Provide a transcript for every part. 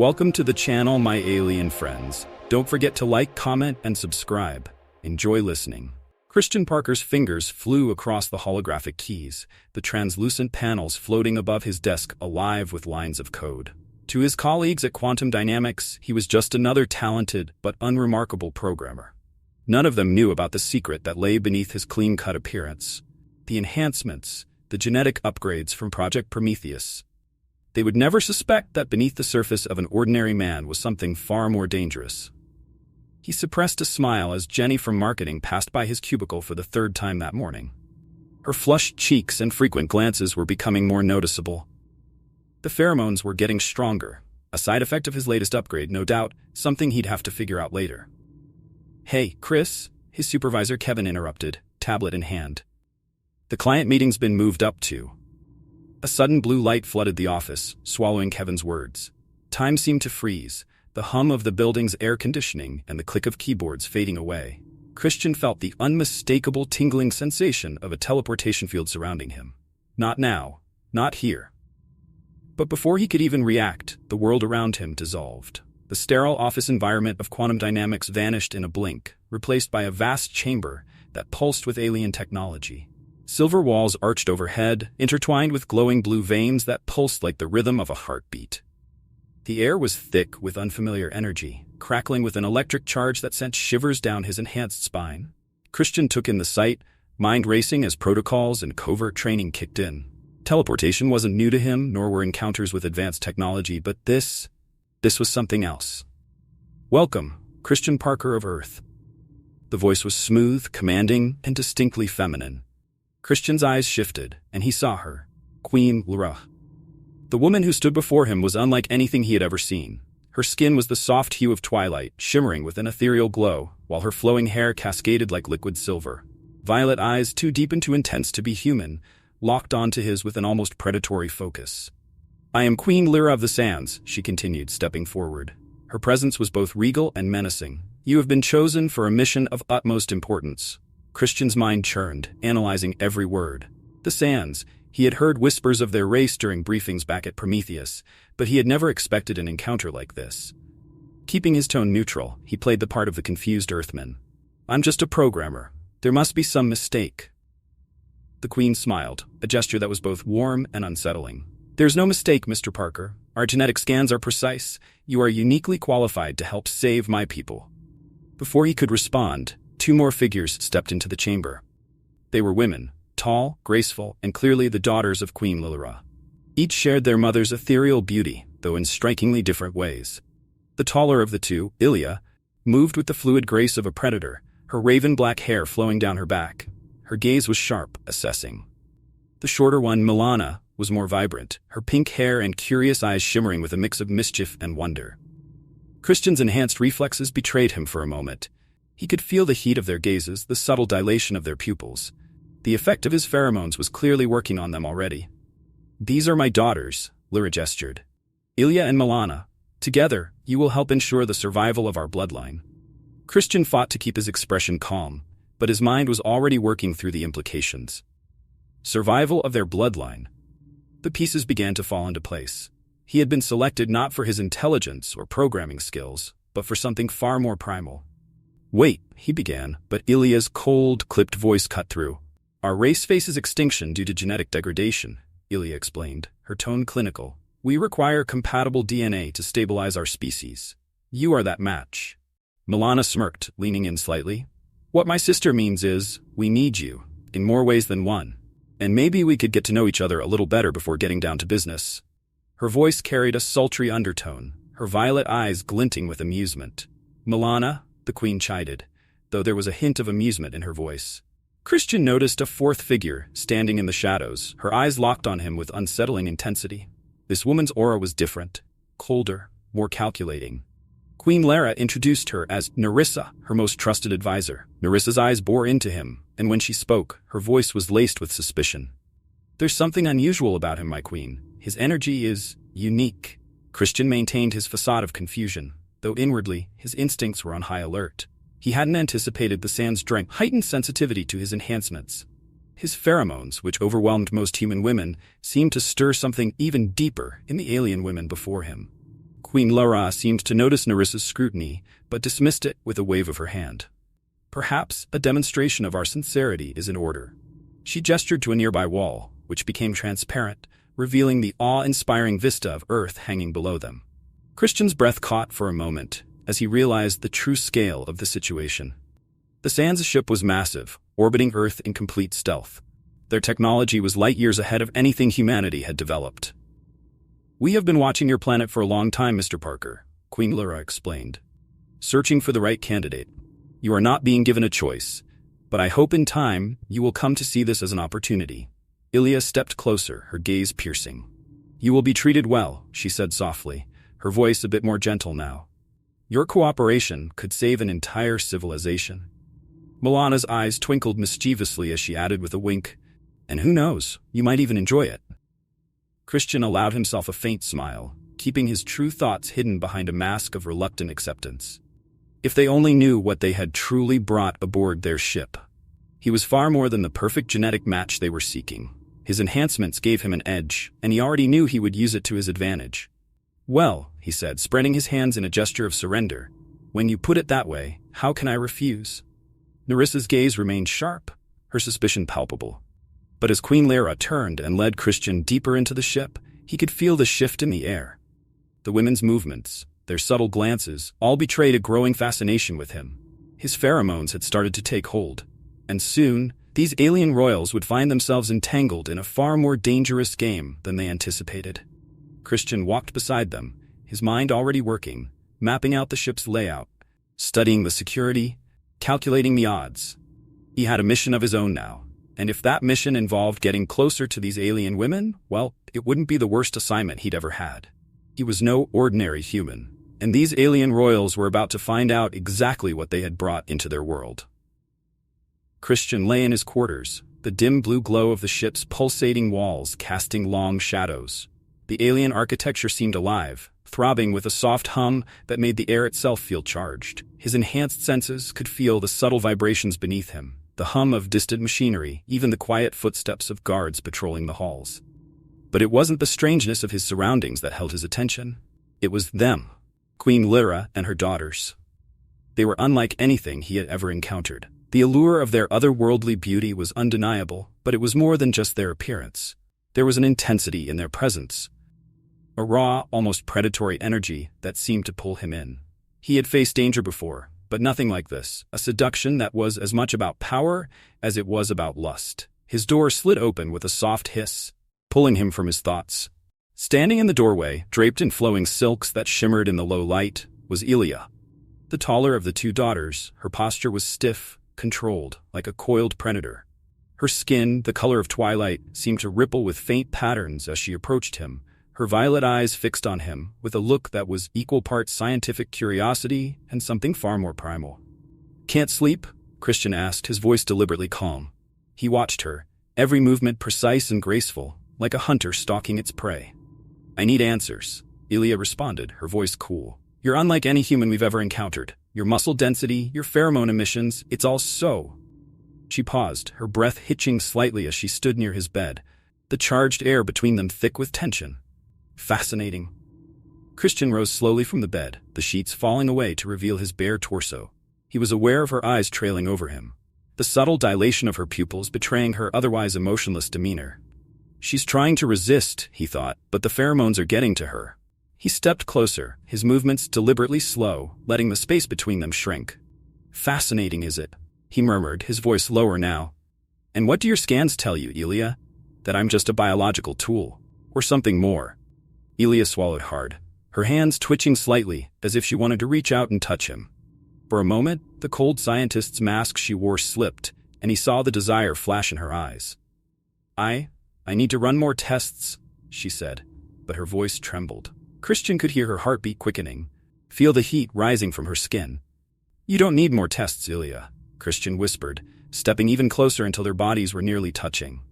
Welcome to the channel, my alien friends. Don't forget to like, comment, and subscribe. Enjoy listening. Christian Parker's fingers flew across the holographic keys, the translucent panels floating above his desk alive with lines of code. To his colleagues at Quantum Dynamics, he was just another talented but unremarkable programmer. None of them knew about the secret that lay beneath his clean-cut appearance. The enhancements, the genetic upgrades from Project Prometheus. They would never suspect that beneath the surface of an ordinary man was something far more dangerous. He suppressed a smile as Jenny from marketing passed by his cubicle for the third time that morning. Her flushed cheeks and frequent glances were becoming more noticeable. The pheromones were getting stronger, a side effect of his latest upgrade, no doubt, something he'd have to figure out later. "Hey, Chris," his supervisor Kevin interrupted, tablet in hand. "The client meeting's been moved up to." A sudden blue light flooded the office, swallowing Kevin's words. Time seemed to freeze, the hum of the building's air conditioning and the click of keyboards fading away. Christian felt the unmistakable tingling sensation of a teleportation field surrounding him. Not now, not here. But before he could even react, the world around him dissolved. The sterile office environment of Quantum Dynamics vanished in a blink, replaced by a vast chamber that pulsed with alien technology. Silver walls arched overhead, intertwined with glowing blue veins that pulsed like the rhythm of a heartbeat. The air was thick with unfamiliar energy, crackling with an electric charge that sent shivers down his enhanced spine. Christian took in the sight, mind racing as protocols and covert training kicked in. Teleportation wasn't new to him, nor were encounters with advanced technology, but this was something else. "Welcome, Christian Parker of Earth." The voice was smooth, commanding, and distinctly feminine. Christian's eyes shifted, and he saw her, Queen Lyra. The woman who stood before him was unlike anything he had ever seen. Her skin was the soft hue of twilight, shimmering with an ethereal glow, while her flowing hair cascaded like liquid silver. Violet eyes, too deep and too intense to be human, locked onto his with an almost predatory focus. "I am Queen Lyra of the Sands," she continued, stepping forward. Her presence was both regal and menacing. "You have been chosen for a mission of utmost importance." Christian's mind churned, analyzing every word. The Sands. He had heard whispers of their race during briefings back at Prometheus, but he had never expected an encounter like this. Keeping his tone neutral, he played the part of the confused Earthman. "I'm just a programmer. There must be some mistake." The Queen smiled, a gesture that was both warm and unsettling. "There's no mistake, Mr. Parker. Our genetic scans are precise. You are uniquely qualified to help save my people." Before he could respond, two more figures stepped into the chamber. They were women, tall, graceful, and clearly the daughters of Queen Lyra. Each shared their mother's ethereal beauty, though in strikingly different ways. The taller of the two, Ilya, moved with the fluid grace of a predator, her raven-black hair flowing down her back. Her gaze was sharp, assessing. The shorter one, Milana, was more vibrant, her pink hair and curious eyes shimmering with a mix of mischief and wonder. Christian's enhanced reflexes betrayed him for a moment. He could feel the heat of their gazes, the subtle dilation of their pupils. The effect of his pheromones was clearly working on them already. "These are my daughters," Lyra gestured. "Ilya and Milana. Together, you will help ensure the survival of our bloodline." Christian fought to keep his expression calm, but his mind was already working through the implications. Survival of their bloodline. The pieces began to fall into place. He had been selected not for his intelligence or programming skills, but for something far more primal. "Wait," he began, but Ilya's cold, clipped voice cut through. "Our race faces extinction due to genetic degradation," Ilya explained, her tone clinical. "We require compatible DNA to stabilize our species. You are that match." Milana smirked, leaning in slightly. "What my sister means is, we need you, in more ways than one. And maybe we could get to know each other a little better before getting down to business." Her voice carried a sultry undertone, her violet eyes glinting with amusement. "Milana," the Queen chided, though there was a hint of amusement in her voice. Christian noticed a fourth figure, standing in the shadows, her eyes locked on him with unsettling intensity. This woman's aura was different, colder, more calculating. Queen Lyra introduced her as Nerissa, her most trusted advisor. Nerissa's eyes bore into him, and when she spoke, her voice was laced with suspicion. "There's something unusual about him, my queen. His energy is unique." Christian maintained his facade of confusion, though inwardly, his instincts were on high alert. He hadn't anticipated the Sands' strength, heightened sensitivity to his enhancements. His pheromones, which overwhelmed most human women, seemed to stir something even deeper in the alien women before him. Queen Lara seemed to notice Nerissa's scrutiny, but dismissed it with a wave of her hand. Perhaps a demonstration of our sincerity is in order. She gestured to a nearby wall, which became transparent, revealing the awe-inspiring vista of Earth hanging below them. Christian's breath caught for a moment as he realized the true scale of the situation. The Sands ship was massive, orbiting Earth in complete stealth. Their technology was light years ahead of anything humanity had developed. "We have been watching your planet for a long time, Mr. Parker," Queen Lara explained. "Searching for the right candidate. You are not being given a choice, but I hope in time you will come to see this as an opportunity." Ilya stepped closer, her gaze piercing. "You will be treated well," she said softly, her voice a bit more gentle now. "Your cooperation could save an entire civilization." Milana's eyes twinkled mischievously as she added with a wink, "And who knows, you might even enjoy it." Christian allowed himself a faint smile, keeping his true thoughts hidden behind a mask of reluctant acceptance. If they only knew what they had truly brought aboard their ship. He was far more than the perfect genetic match they were seeking. His enhancements gave him an edge, and he already knew he would use it to his advantage. "Well," he said, spreading his hands in a gesture of surrender, "when you put it that way, how can I refuse?" Nerissa's gaze remained sharp, her suspicion palpable. But as Queen Lara turned and led Christian deeper into the ship, he could feel the shift in the air. The women's movements, their subtle glances, all betrayed a growing fascination with him. His pheromones had started to take hold, and soon, these alien royals would find themselves entangled in a far more dangerous game than they anticipated. Christian walked beside them, his mind already working, mapping out the ship's layout, studying the security, calculating the odds. He had a mission of his own now, and if that mission involved getting closer to these alien women, well, it wouldn't be the worst assignment he'd ever had. He was no ordinary human, and these alien royals were about to find out exactly what they had brought into their world. Christian lay in his quarters, the dim blue glow of the ship's pulsating walls casting long shadows. The alien architecture seemed alive, throbbing with a soft hum that made the air itself feel charged. His enhanced senses could feel the subtle vibrations beneath him, the hum of distant machinery, even the quiet footsteps of guards patrolling the halls. But it wasn't the strangeness of his surroundings that held his attention. It was them, Queen Lara and her daughters. They were unlike anything he had ever encountered. The allure of their otherworldly beauty was undeniable, but it was more than just their appearance. There was an intensity in their presence, a raw, almost predatory energy that seemed to pull him in. He had faced danger before, but nothing like this, a seduction that was as much about power as it was about lust. His door slid open with a soft hiss, pulling him from his thoughts. Standing in the doorway, draped in flowing silks that shimmered in the low light, was Ilya. The taller of the two daughters, her posture was stiff, controlled, like a coiled predator. Her skin, the color of twilight, seemed to ripple with faint patterns as she approached him, her violet eyes fixed on him with a look that was equal parts scientific curiosity and something far more primal. "Can't sleep?" Christian asked, his voice deliberately calm. He watched her, every movement precise and graceful, like a hunter stalking its prey. "I need answers," Ilya responded, her voice cool. "You're unlike any human we've ever encountered. Your muscle density, your pheromone emissions, it's all so..." She paused, her breath hitching slightly as she stood near his bed, the charged air between them thick with tension. "Fascinating." Christian rose slowly from the bed, the sheets falling away to reveal his bare torso. He was aware of her eyes trailing over him, the subtle dilation of her pupils betraying her otherwise emotionless demeanor. She's trying to resist, he thought, but the pheromones are getting to her. He stepped closer, his movements deliberately slow, letting the space between them shrink. "Fascinating, is it?" he murmured, his voice lower now. "And what do your scans tell you, Ilya? That I'm just a biological tool? Or something more?" Ilya swallowed hard, her hands twitching slightly, as if she wanted to reach out and touch him. For a moment, the cold scientist's mask she wore slipped, and he saw the desire flash in her eyes. I need to run more tests," she said, but her voice trembled. Christian could hear her heartbeat quickening, feel the heat rising from her skin. "You don't need more tests, Ilya," Christian whispered, stepping even closer until their bodies were nearly touching.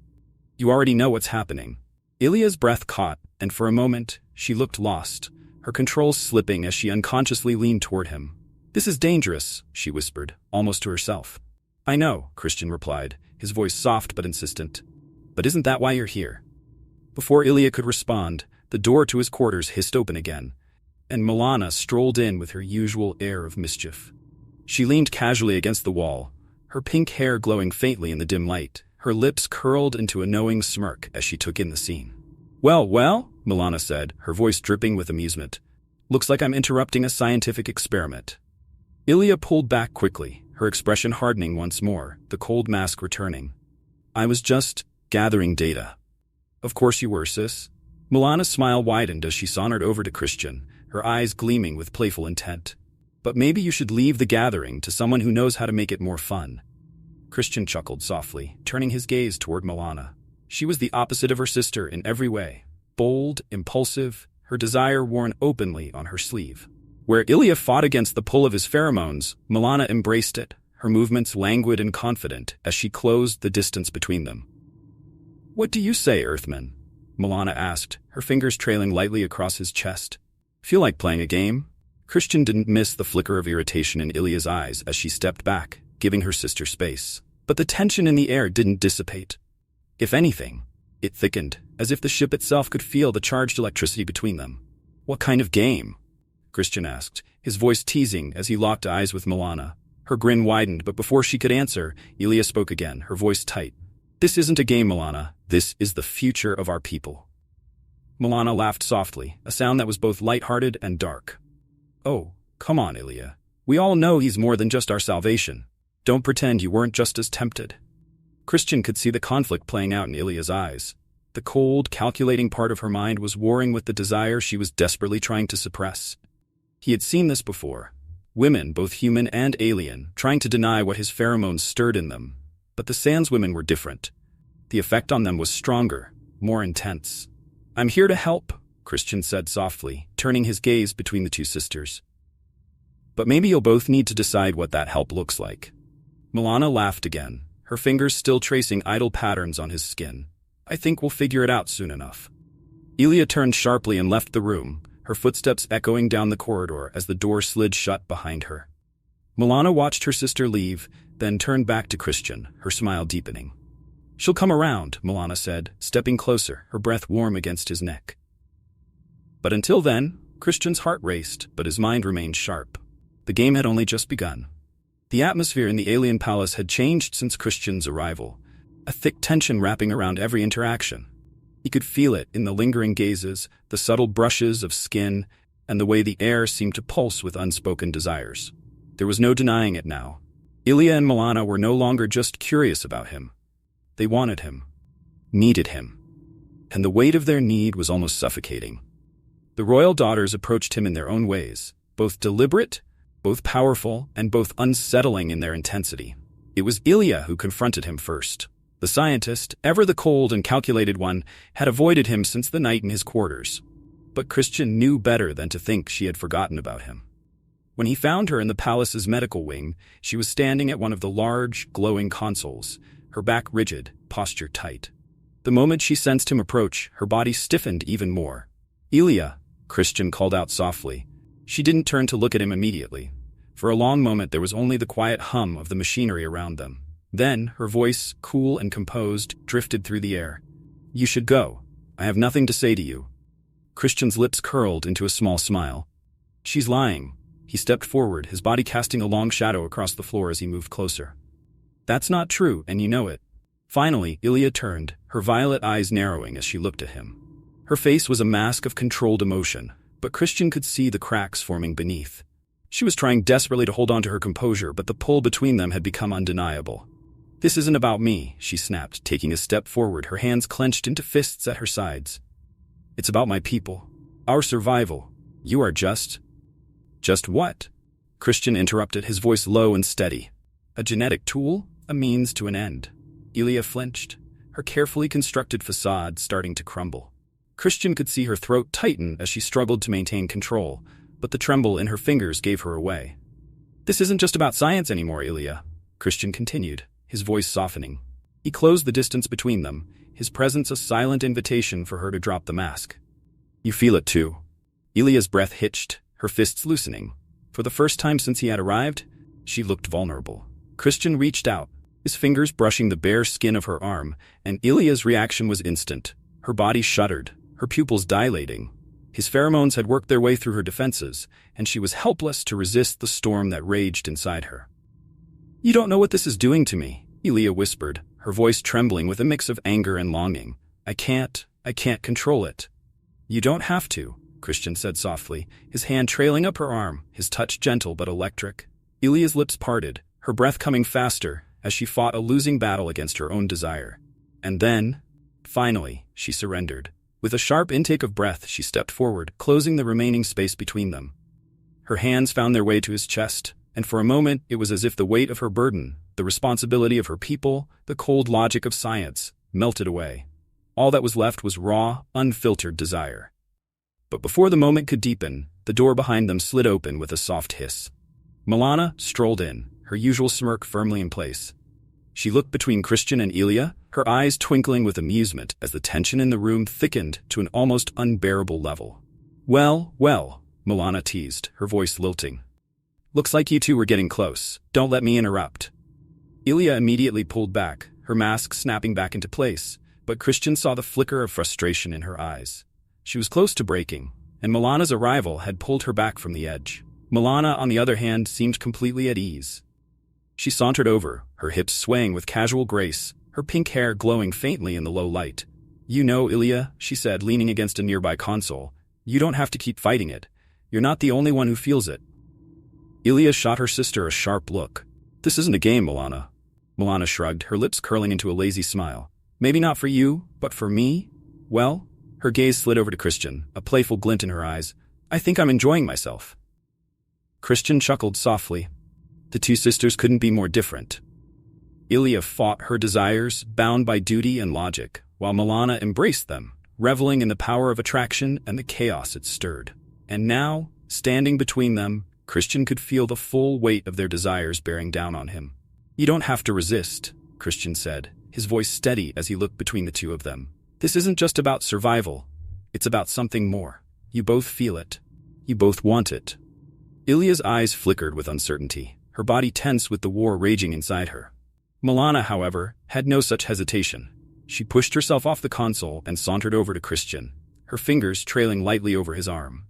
"You already know what's happening." Ilya's breath caught, and for a moment, she looked lost, her control slipping as she unconsciously leaned toward him. "This is dangerous," she whispered, almost to herself. "I know," Christian replied, his voice soft but insistent. "But isn't that why you're here?" Before Ilya could respond, the door to his quarters hissed open again, and Milana strolled in with her usual air of mischief. She leaned casually against the wall, her pink hair glowing faintly in the dim light, her lips curled into a knowing smirk as she took in the scene. Well, Milana said, her voice dripping with amusement. Looks like I'm interrupting a scientific experiment. Ilya pulled back quickly, her expression hardening once more, the cold mask returning. I was just gathering data. Of course you were, sis. Milana's smile widened as she sauntered over to Christian, her eyes gleaming with playful intent. But maybe you should leave the gathering to someone who knows how to make it more fun. Christian chuckled softly, turning his gaze toward Milana. She was the opposite of her sister in every way. Bold, impulsive, her desire worn openly on her sleeve. Where Ilya fought against the pull of his pheromones, Milana embraced it, her movements languid and confident as she closed the distance between them. What do you say, Earthman? Milana asked, her fingers trailing lightly across his chest. Feel like playing a game? Christian didn't miss the flicker of irritation in Ilya's eyes as she stepped back, giving her sister space. But the tension in the air didn't dissipate. If anything, it thickened, as if the ship itself could feel the charged electricity between them. What kind of game? Christian asked, his voice teasing as he locked eyes with Milana. Her grin widened, but before she could answer, Ilya spoke again, her voice tight. This isn't a game, Milana. This is the future of our people. Milana laughed softly, a sound that was both light-hearted and dark. Oh, come on, Ilya. We all know he's more than just our salvation. Don't pretend you weren't just as tempted. Christian could see the conflict playing out in Ilya's eyes. The cold, calculating part of her mind was warring with the desire she was desperately trying to suppress. He had seen this before. Women, both human and alien, trying to deny what his pheromones stirred in them. But the Sans women were different. The effect on them was stronger, more intense. I'm here to help, Christian said softly, turning his gaze between the two sisters. But maybe you'll both need to decide what that help looks like. Milana laughed again, her fingers still tracing idle patterns on his skin. I think we'll figure it out soon enough. Ilya turned sharply and left the room, her footsteps echoing down the corridor as the door slid shut behind her. Milana watched her sister leave, then turned back to Christian, her smile deepening. She'll come around, Milana said, stepping closer, her breath warm against his neck. But until then, Christian's heart raced, but his mind remained sharp. The game had only just begun. The atmosphere in the alien palace had changed since Christian's arrival, a thick tension wrapping around every interaction. He could feel it in the lingering gazes, the subtle brushes of skin, and the way the air seemed to pulse with unspoken desires. There was no denying it now. Ilya and Milana were no longer just curious about him. They wanted him, needed him, and the weight of their need was almost suffocating. The royal daughters approached him in their own ways, both deliberate, both powerful, and both unsettling in their intensity. It was Ilya who confronted him first. The scientist, ever the cold and calculated one, had avoided him since the night in his quarters. But Christian knew better than to think she had forgotten about him. When he found her in the palace's medical wing, she was standing at one of the large, glowing consoles, her back rigid, posture tight. The moment she sensed him approach, her body stiffened even more. Ilya, Christian called out softly. She didn't turn to look at him immediately. For a long moment there was only the quiet hum of the machinery around them. Then, her voice, cool and composed, drifted through the air. You should go. I have nothing to say to you. Christian's lips curled into a small smile. She's lying. He stepped forward, his body casting a long shadow across the floor as he moved closer. That's not true, and you know it. Finally, Ilya turned, her violet eyes narrowing as she looked at him. Her face was a mask of controlled emotion, but Christian could see the cracks forming beneath. She was trying desperately to hold on to her composure, but the pull between them had become undeniable. This isn't about me, she snapped, taking a step forward, her hands clenched into fists at her sides. It's about my people. Our survival. You are just... Just what? Christian interrupted, his voice low and steady. A genetic tool? A means to an end. Ilya flinched, her carefully constructed facade starting to crumble. Christian could see her throat tighten as she struggled to maintain control, but the tremble in her fingers gave her away. This isn't just about science anymore, Ilya, Christian continued, his voice softening. He closed the distance between them, his presence a silent invitation for her to drop the mask. You feel it too. Ilya's breath hitched, her fists loosening. For the first time since he had arrived, she looked vulnerable. Christian reached out, his fingers brushing the bare skin of her arm, and Ilya's reaction was instant. Her body shuddered, her pupils dilating. His pheromones had worked their way through her defenses, and she was helpless to resist the storm that raged inside her. "You don't know what this is doing to me," Ilya whispered, her voice trembling with a mix of anger and longing. I can't control it." "You don't have to," Christian said softly, his hand trailing up her arm, his touch gentle but electric. Ilya's lips parted, her breath coming faster as she fought a losing battle against her own desire. And then, finally, she surrendered. With a sharp intake of breath, she stepped forward, closing the remaining space between them. Her hands found their way to his chest, and for a moment it was as if the weight of her burden, the responsibility of her people, the cold logic of science, melted away. All that was left was raw, unfiltered desire. But before the moment could deepen, the door behind them slid open with a soft hiss. Milana strolled in, her usual smirk firmly in place. She looked between Christian and Ilya, her eyes twinkling with amusement as the tension in the room thickened to an almost unbearable level. Well, Milana teased, her voice lilting. "Looks like you two were getting close. Don't let me interrupt." Ilya immediately pulled back, her mask snapping back into place, but Christian saw the flicker of frustration in her eyes. She was close to breaking, and Milana's arrival had pulled her back from the edge. Milana, on the other hand, seemed completely at ease. She sauntered over, her hips swaying with casual grace, her pink hair glowing faintly in the low light. "You know, Ilya," she said, leaning against a nearby console, "you don't have to keep fighting it. You're not the only one who feels it." Ilya shot her sister a sharp look. "This isn't a game, Milana." Milana shrugged, her lips curling into a lazy smile. "Maybe not for you, but for me? Well?" Her gaze slid over to Christian, a playful glint in her eyes. "I think I'm enjoying myself." Christian chuckled softly. The two sisters couldn't be more different. Ilya fought her desires, bound by duty and logic, while Milana embraced them, reveling in the power of attraction and the chaos it stirred. And now, standing between them, Christian could feel the full weight of their desires bearing down on him. "You don't have to resist," Christian said, his voice steady as he looked between the two of them. "This isn't just about survival. It's about something more. You both feel it. You both want it." Ilya's eyes flickered with uncertainty, her body tense with the war raging inside her. Milana, however, had no such hesitation. She pushed herself off the console and sauntered over to Christian, her fingers trailing lightly over his arm.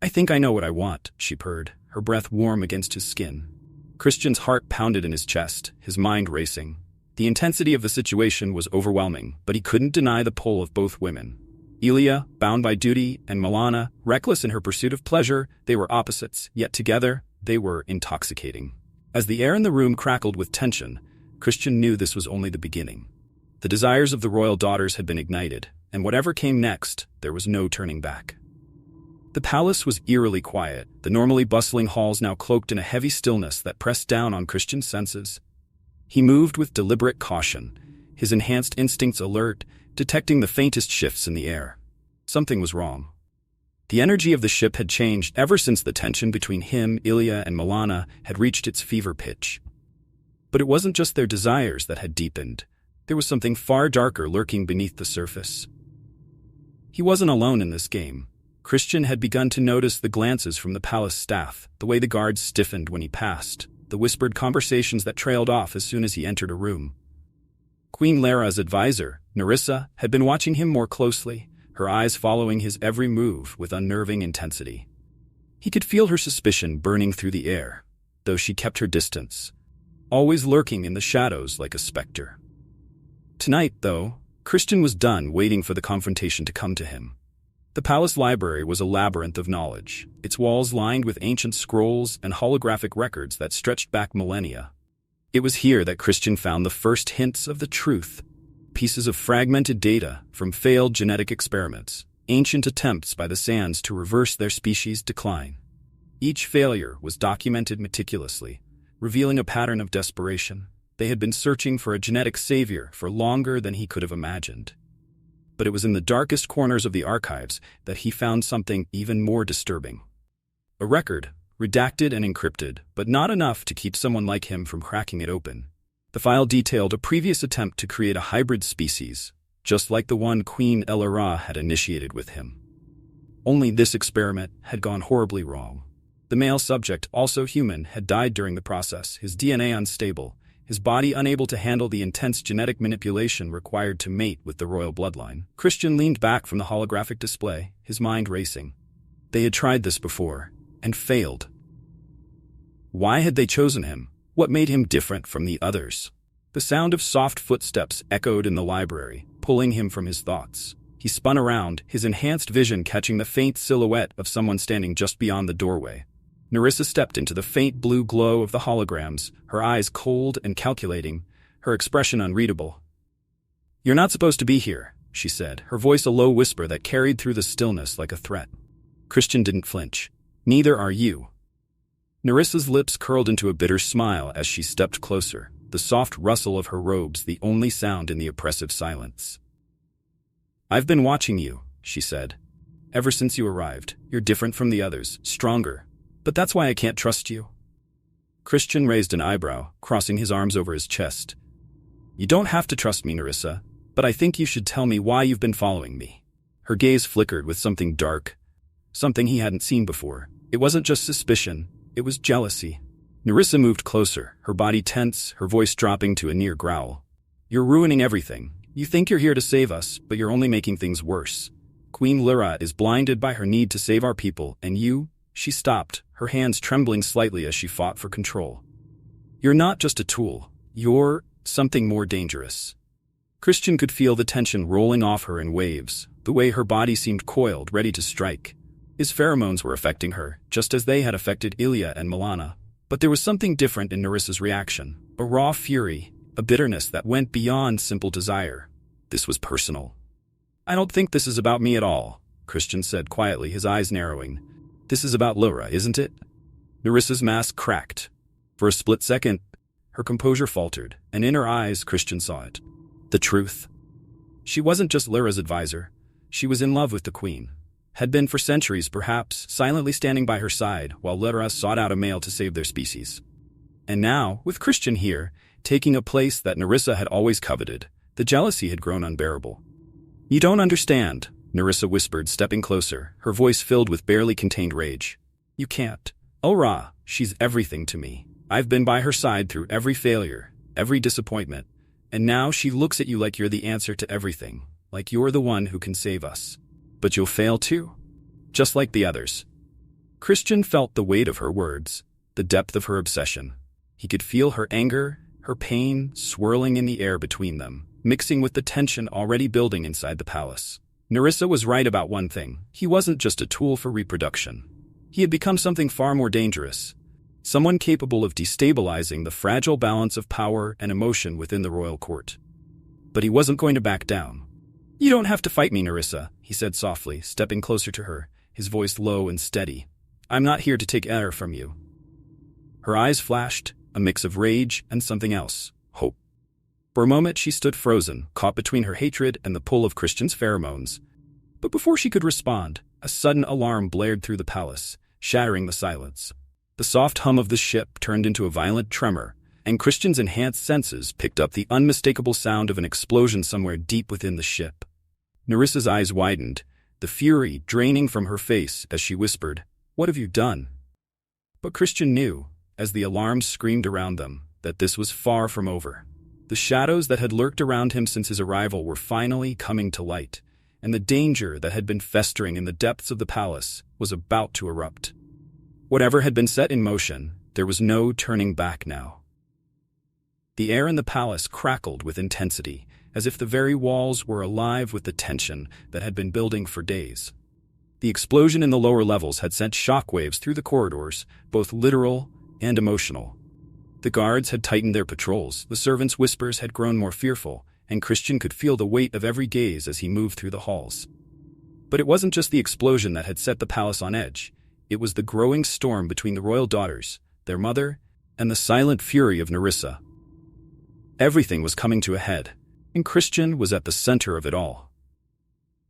"I think I know what I want," she purred, her breath warm against his skin. Christian's heart pounded in his chest, his mind racing. The intensity of the situation was overwhelming, but he couldn't deny the pull of both women. Ilya, bound by duty, and Milana, reckless in her pursuit of pleasure, they were opposites, yet together, they were intoxicating. As the air in the room crackled with tension, Christian knew this was only the beginning. The desires of the royal daughters had been ignited, and whatever came next, there was no turning back. The palace was eerily quiet, the normally bustling halls now cloaked in a heavy stillness that pressed down on Christian's senses. He moved with deliberate caution, his enhanced instincts alert, detecting the faintest shifts in the air. Something was wrong. The energy of the ship had changed ever since the tension between him, Ilya, and Milana had reached its fever pitch. But it wasn't just their desires that had deepened. There was something far darker lurking beneath the surface. He wasn't alone in this game. Christian had begun to notice the glances from the palace staff, the way the guards stiffened when he passed, the whispered conversations that trailed off as soon as he entered a room. Queen Lara's advisor, Nerissa, had been watching him more closely, her eyes following his every move with unnerving intensity. He could feel her suspicion burning through the air, though she kept her distance, always lurking in the shadows like a specter. Tonight, though, Christian was done waiting for the confrontation to come to him. The palace library was a labyrinth of knowledge, its walls lined with ancient scrolls and holographic records that stretched back millennia. It was here that Christian found the first hints of the truth, pieces of fragmented data from failed genetic experiments, ancient attempts by the Sands to reverse their species' decline. Each failure was documented meticulously, revealing a pattern of desperation. They had been searching for a genetic savior for longer than he could have imagined. But it was in the darkest corners of the archives that he found something even more disturbing. A record, redacted and encrypted, but not enough to keep someone like him from cracking it open. The file detailed a previous attempt to create a hybrid species, just like the one Queen Elara had initiated with him. Only this experiment had gone horribly wrong. The male subject, also human, had died during the process, his DNA unstable, his body unable to handle the intense genetic manipulation required to mate with the royal bloodline. Christian leaned back from the holographic display, his mind racing. They had tried this before, and failed. Why had they chosen him? What made him different from the others? The sound of soft footsteps echoed in the library, pulling him from his thoughts. He spun around, his enhanced vision catching the faint silhouette of someone standing just beyond the doorway. Nerissa stepped into the faint blue glow of the holograms, her eyes cold and calculating, her expression unreadable. "You're not supposed to be here," she said, her voice a low whisper that carried through the stillness like a threat. Christian didn't flinch. "Neither are you." Nerissa's lips curled into a bitter smile as she stepped closer, the soft rustle of her robes the only sound in the oppressive silence. "I've been watching you," she said. "Ever since you arrived, you're different from the others, stronger. But that's why I can't trust you." Christian raised an eyebrow, crossing his arms over his chest. "You don't have to trust me, Nerissa, but I think you should tell me why you've been following me." Her gaze flickered with something dark, something he hadn't seen before. It wasn't just suspicion, it was jealousy. Nerissa moved closer, her body tense, her voice dropping to a near growl. "You're ruining everything. You think you're here to save us, but you're only making things worse. Queen Lyra is blinded by her need to save our people, and you—" She stopped, her hands trembling slightly as she fought for control. "You're not just a tool. You're something more dangerous." Christian could feel the tension rolling off her in waves, the way her body seemed coiled, ready to strike. His pheromones were affecting her, just as they had affected Ilya and Milana. But there was something different in Nerissa's reaction, a raw fury, a bitterness that went beyond simple desire. This was personal. "I don't think this is about me at all," Christian said quietly, his eyes narrowing. "This is about Lyra, isn't it?" Nerissa's mask cracked. For a split second, her composure faltered, and in her eyes Christian saw it. The truth. She wasn't just Lyra's advisor. She was in love with the queen. Had been for centuries, perhaps, silently standing by her side while Lyra sought out a male to save their species. And now, with Christian here, taking a place that Nerissa had always coveted, the jealousy had grown unbearable. "You don't understand," Nerissa whispered, stepping closer, her voice filled with barely contained rage. "You can't. Lyra, she's everything to me. I've been by her side through every failure, every disappointment, and now she looks at you like you're the answer to everything, like you're the one who can save us. But you'll fail too, just like the others." Christian felt the weight of her words, the depth of her obsession. He could feel her anger, her pain swirling in the air between them, mixing with the tension already building inside the palace. Nerissa was right about one thing. He wasn't just a tool for reproduction. He had become something far more dangerous, someone capable of destabilizing the fragile balance of power and emotion within the royal court. But he wasn't going to back down. "You don't have to fight me, Nerissa," he said softly, stepping closer to her, his voice low and steady. "I'm not here to take air from you." Her eyes flashed, a mix of rage and something else, hope. For a moment she stood frozen, caught between her hatred and the pull of Christian's pheromones. But before she could respond, a sudden alarm blared through the palace, shattering the silence. The soft hum of the ship turned into a violent tremor, and Christian's enhanced senses picked up the unmistakable sound of an explosion somewhere deep within the ship. Nerissa's eyes widened, the fury draining from her face as she whispered, "What have you done?" But Christian knew, as the alarms screamed around them, that this was far from over. The shadows that had lurked around him since his arrival were finally coming to light, and the danger that had been festering in the depths of the palace was about to erupt. Whatever had been set in motion, there was no turning back now. The air in the palace crackled with intensity, as if the very walls were alive with the tension that had been building for days. The explosion in the lower levels had sent shockwaves through the corridors, both literal and emotional. The guards had tightened their patrols, the servants' whispers had grown more fearful, and Christian could feel the weight of every gaze as he moved through the halls. But it wasn't just the explosion that had set the palace on edge. It was the growing storm between the royal daughters, their mother, and the silent fury of Nerissa. Everything was coming to a head, and Christian was at the center of it all.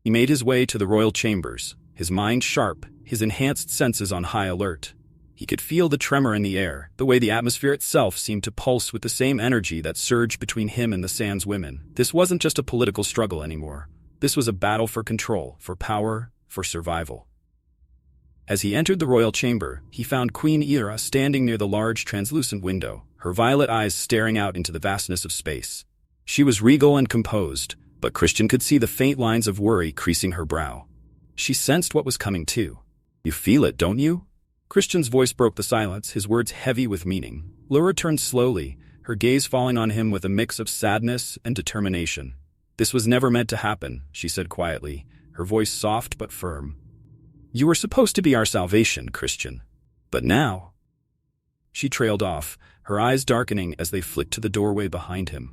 He made his way to the royal chambers, his mind sharp, his enhanced senses on high alert. He could feel the tremor in the air, the way the atmosphere itself seemed to pulse with the same energy that surged between him and the Sands women. This wasn't just a political struggle anymore. This was a battle for control, for power, for survival. As he entered the royal chamber, he found Queen Lyra standing near the large translucent window, her violet eyes staring out into the vastness of space. She was regal and composed, but Christian could see the faint lines of worry creasing her brow. She sensed what was coming too. You feel it, don't you? Christian's voice broke the silence, his words heavy with meaning. Laura turned slowly, her gaze falling on him with a mix of sadness and determination. This was never meant to happen, she said quietly, her voice soft but firm. You were supposed to be our salvation, Christian. But now... She trailed off, her eyes darkening as they flicked to the doorway behind him.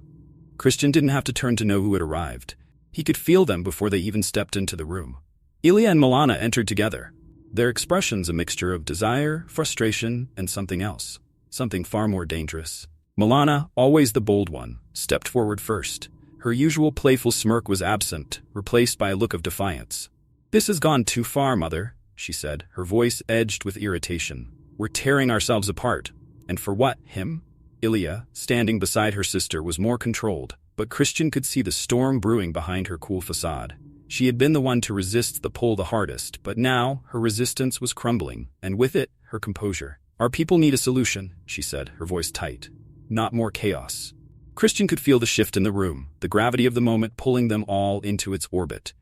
Christian didn't have to turn to know who had arrived. He could feel them before they even stepped into the room. Ilya and Milana entered together, their expressions a mixture of desire, frustration, and something else, something far more dangerous. Milana, always the bold one, stepped forward first. Her usual playful smirk was absent, replaced by a look of defiance. This has gone too far, Mother, she said, her voice edged with irritation. We're tearing ourselves apart. And for what, him? Ilya, standing beside her sister, was more controlled, but Christian could see the storm brewing behind her cool facade. She had been the one to resist the pull the hardest, but now her resistance was crumbling, and with it, her composure. Our people need a solution, she said, her voice tight. Not more chaos. Christian could feel the shift in the room, the gravity of the moment pulling them all into its orbit.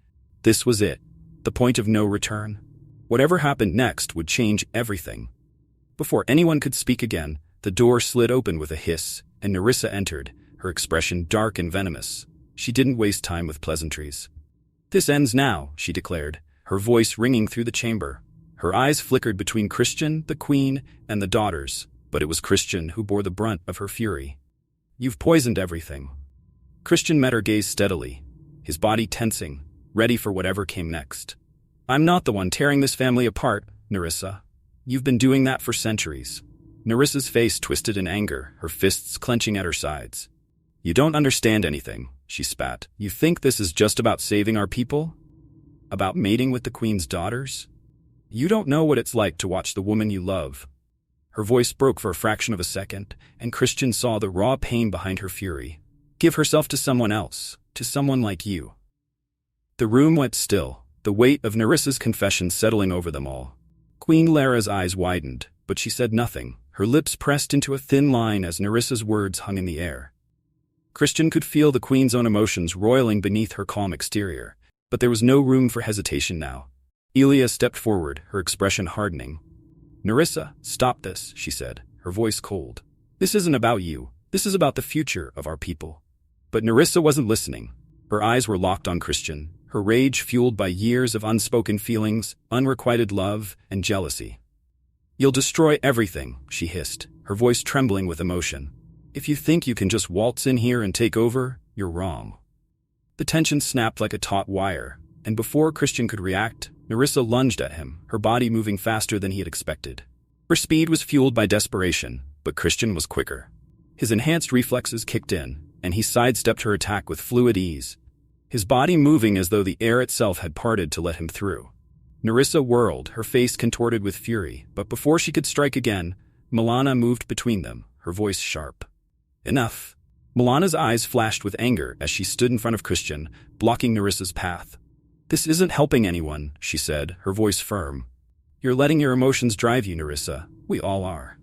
This was it, the point of no return. Whatever happened next would change everything. Before anyone could speak again, the door slid open with a hiss, and Nerissa entered, her expression dark and venomous. She didn't waste time with pleasantries. This ends now, she declared, her voice ringing through the chamber. Her eyes flickered between Christian, the queen, and the daughters, but it was Christian who bore the brunt of her fury. You've poisoned everything. Christian met her gaze steadily, his body tensing, ready for whatever came next. I'm not the one tearing this family apart, Nerissa. You've been doing that for centuries. Nerissa's face twisted in anger, her fists clenching at her sides. You don't understand anything, she spat. You think this is just about saving our people? About mating with the queen's daughters? You don't know what it's like to watch the woman you love. Her voice broke for a fraction of a second, and Christian saw the raw pain behind her fury. Give herself to someone else, to someone like you. The room went still, the weight of Nerissa's confession settling over them all. Queen Lara's eyes widened, but she said nothing, her lips pressed into a thin line as Nerissa's words hung in the air. Christian could feel the queen's own emotions roiling beneath her calm exterior, but there was no room for hesitation now. Ilya stepped forward, her expression hardening. Nerissa, stop this, she said, her voice cold. This isn't about you. This is about the future of our people. But Nerissa wasn't listening. Her eyes were locked on Christian, her rage fueled by years of unspoken feelings, unrequited love, and jealousy. You'll destroy everything, she hissed, her voice trembling with emotion. If you think you can just waltz in here and take over, you're wrong. The tension snapped like a taut wire, and before Christian could react, Nerissa lunged at him, her body moving faster than he had expected. Her speed was fueled by desperation, but Christian was quicker. His enhanced reflexes kicked in, and he sidestepped her attack with fluid ease, his body moving as though the air itself had parted to let him through. Nerissa whirled, her face contorted with fury, but before she could strike again, Milana moved between them, her voice sharp. Enough. Milana's eyes flashed with anger as she stood in front of Christian, blocking Nerissa's path. This isn't helping anyone, she said, her voice firm. You're letting your emotions drive you, Nerissa. We all are.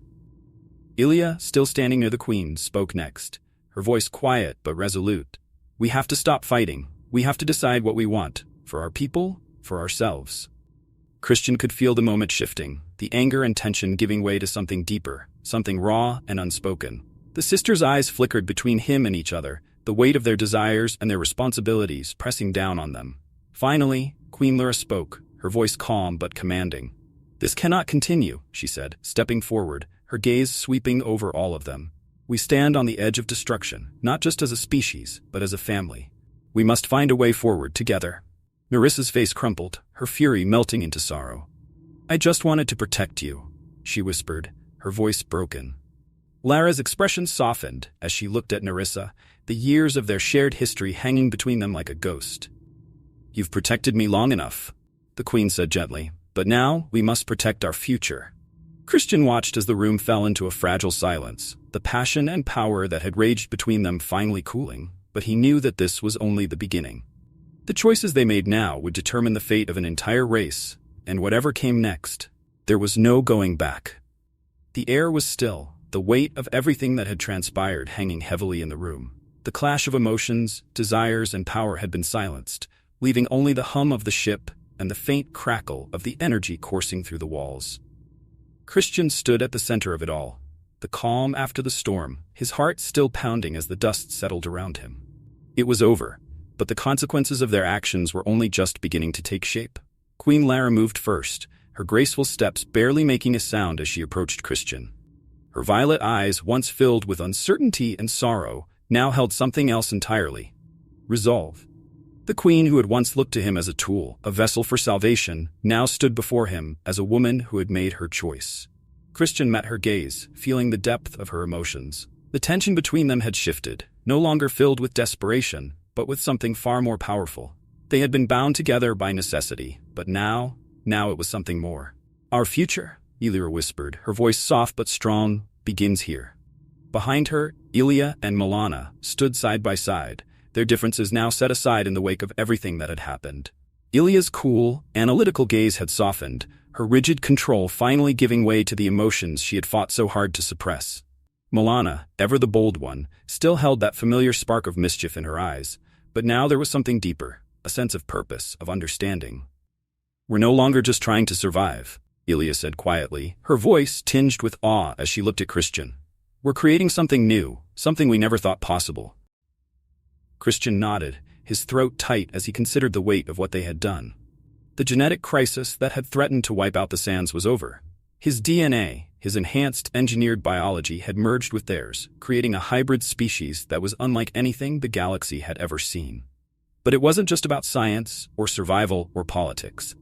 Ilya, still standing near the queen, spoke next, her voice quiet but resolute. We have to stop fighting. We have to decide what we want, for our people, for ourselves. Christian could feel the moment shifting, the anger and tension giving way to something deeper, something raw and unspoken. The sisters' eyes flickered between him and each other, the weight of their desires and their responsibilities pressing down on them. Finally, Queen Lyra spoke, her voice calm but commanding. This cannot continue, she said, stepping forward, her gaze sweeping over all of them. We stand on the edge of destruction, not just as a species, but as a family. We must find a way forward together. Nerissa's face crumpled, her fury melting into sorrow. I just wanted to protect you, she whispered, her voice broken. Lara's expression softened as she looked at Nerissa, the years of their shared history hanging between them like a ghost. You've protected me long enough, the queen said gently, but now we must protect our future. Christian watched as the room fell into a fragile silence, the passion and power that had raged between them finally cooling, but he knew that this was only the beginning. The choices they made now would determine the fate of an entire race, and whatever came next, there was no going back. The air was still, the weight of everything that had transpired hanging heavily in the room. The clash of emotions, desires, and power had been silenced, leaving only the hum of the ship and the faint crackle of the energy coursing through the walls. Christian stood at the center of it all, the calm after the storm, his heart still pounding as the dust settled around him. It was over, but the consequences of their actions were only just beginning to take shape. Queen Lara moved first, her graceful steps barely making a sound as she approached Christian. Her violet eyes, once filled with uncertainty and sorrow, now held something else entirely: resolve. The queen, who had once looked to him as a tool, a vessel for salvation, now stood before him as a woman who had made her choice. Christian met her gaze, feeling the depth of her emotions. The tension between them had shifted, no longer filled with desperation, but with something far more powerful. They had been bound together by necessity, but now it was something more. "Our future," Illyra whispered, her voice soft but strong, "begins here." Behind her, Ilya and Milana stood side by side, their differences now set aside in the wake of everything that had happened. Ilya's cool, analytical gaze had softened, her rigid control finally giving way to the emotions she had fought so hard to suppress. Milana, ever the bold one, still held that familiar spark of mischief in her eyes, but now there was something deeper, a sense of purpose, of understanding. "We're no longer just trying to survive," Ilya said quietly, her voice tinged with awe as she looked at Christian. "We're creating something new, something we never thought possible." Christian nodded, his throat tight as he considered the weight of what they had done. The genetic crisis that had threatened to wipe out the sands was over. His DNA, his enhanced engineered biology, had merged with theirs, creating a hybrid species that was unlike anything the galaxy had ever seen. But it wasn't just about science, or survival, or politics.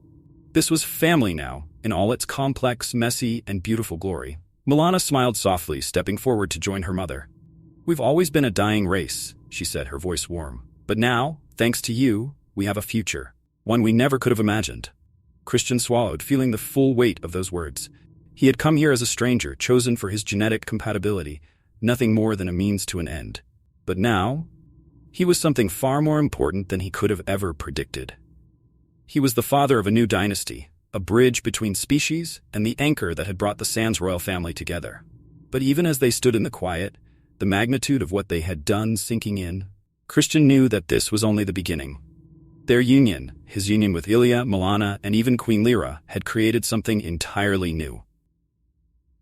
This was family now, in all its complex, messy, and beautiful glory. Milana smiled softly, stepping forward to join her mother. "We've always been a dying race," she said, her voice warm. "But now, thanks to you, we have a future. One we never could have imagined." Christian swallowed, feeling the full weight of those words. He had come here as a stranger, chosen for his genetic compatibility, nothing more than a means to an end. But now, he was something far more important than he could have ever predicted. He was the father of a new dynasty, a bridge between species and the anchor that had brought the Sands royal family together. But even as they stood in the quiet, the magnitude of what they had done sinking in, Christian knew that this was only the beginning. Their union, his union with Ilya, Milana, and even Queen Lyra, had created something entirely new.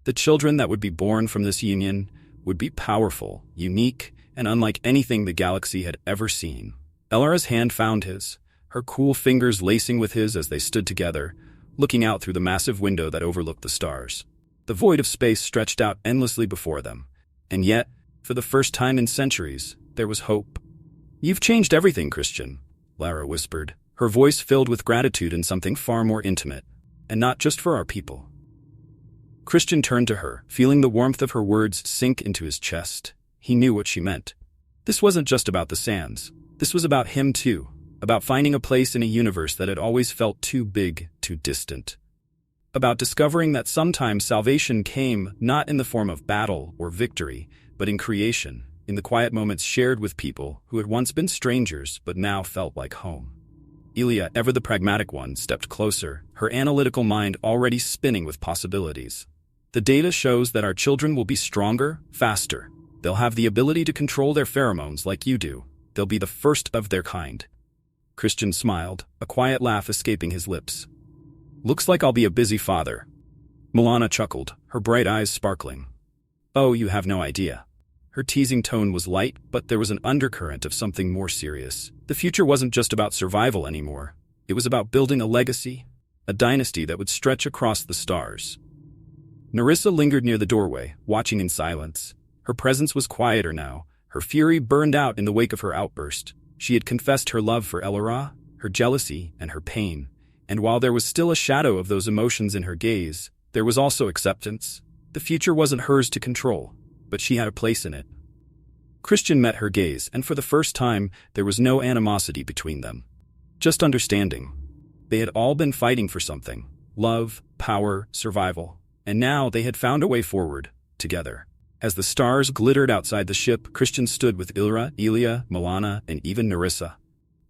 The children that would be born from this union would be powerful, unique, and unlike anything the galaxy had ever seen. Elara's hand found his, her cool fingers lacing with his as they stood together, looking out through the massive window that overlooked the stars. The void of space stretched out endlessly before them. And yet, for the first time in centuries, there was hope. "You've changed everything, Christian," Lara whispered, her voice filled with gratitude and something far more intimate. "And not just for our people." Christian turned to her, feeling the warmth of her words sink into his chest. He knew what she meant. This wasn't just about the sands. This was about him too, about finding a place in a universe that had always felt too big, too distant. About discovering that sometimes salvation came not in the form of battle or victory, but in creation, in the quiet moments shared with people who had once been strangers but now felt like home. Ilya, ever the pragmatic one, stepped closer, her analytical mind already spinning with possibilities. "The data shows that our children will be stronger, faster. They'll have the ability to control their pheromones like you do. They'll be the first of their kind." Christian smiled, a quiet laugh escaping his lips. "Looks like I'll be a busy father." Milana chuckled, her bright eyes sparkling. "Oh, you have no idea." Her teasing tone was light, but there was an undercurrent of something more serious. The future wasn't just about survival anymore. It was about building a legacy, a dynasty that would stretch across the stars. Nerissa lingered near the doorway, watching in silence. Her presence was quieter now, her fury burned out in the wake of her outburst. She had confessed her love for Elara, her jealousy, and her pain. And while there was still a shadow of those emotions in her gaze, there was also acceptance. The future wasn't hers to control, but she had a place in it. Christian met her gaze, and for the first time, there was no animosity between them. Just understanding. They had all been fighting for something: love, power, survival. And now they had found a way forward, together. As the stars glittered outside the ship, Christian stood with Ilra, Ilya, Milana, and even Nerissa.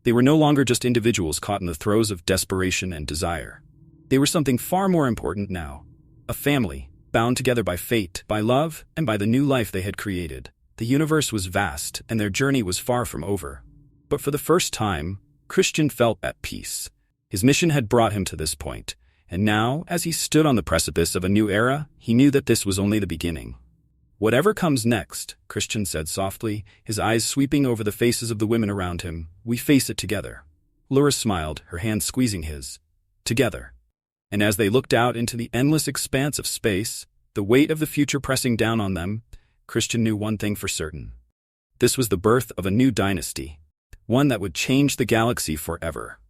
They were no longer just individuals caught in the throes of desperation and desire. They were something far more important now. A family, bound together by fate, by love, and by the new life they had created. The universe was vast, and their journey was far from over. But for the first time, Christian felt at peace. His mission had brought him to this point, and now, as he stood on the precipice of a new era, he knew that this was only the beginning. "Whatever comes next," Christian said softly, his eyes sweeping over the faces of the women around him, "we face it together." Laura smiled, her hand squeezing his. Together. And as they looked out into the endless expanse of space, the weight of the future pressing down on them, Christian knew one thing for certain. This was the birth of a new dynasty, one that would change the galaxy forever.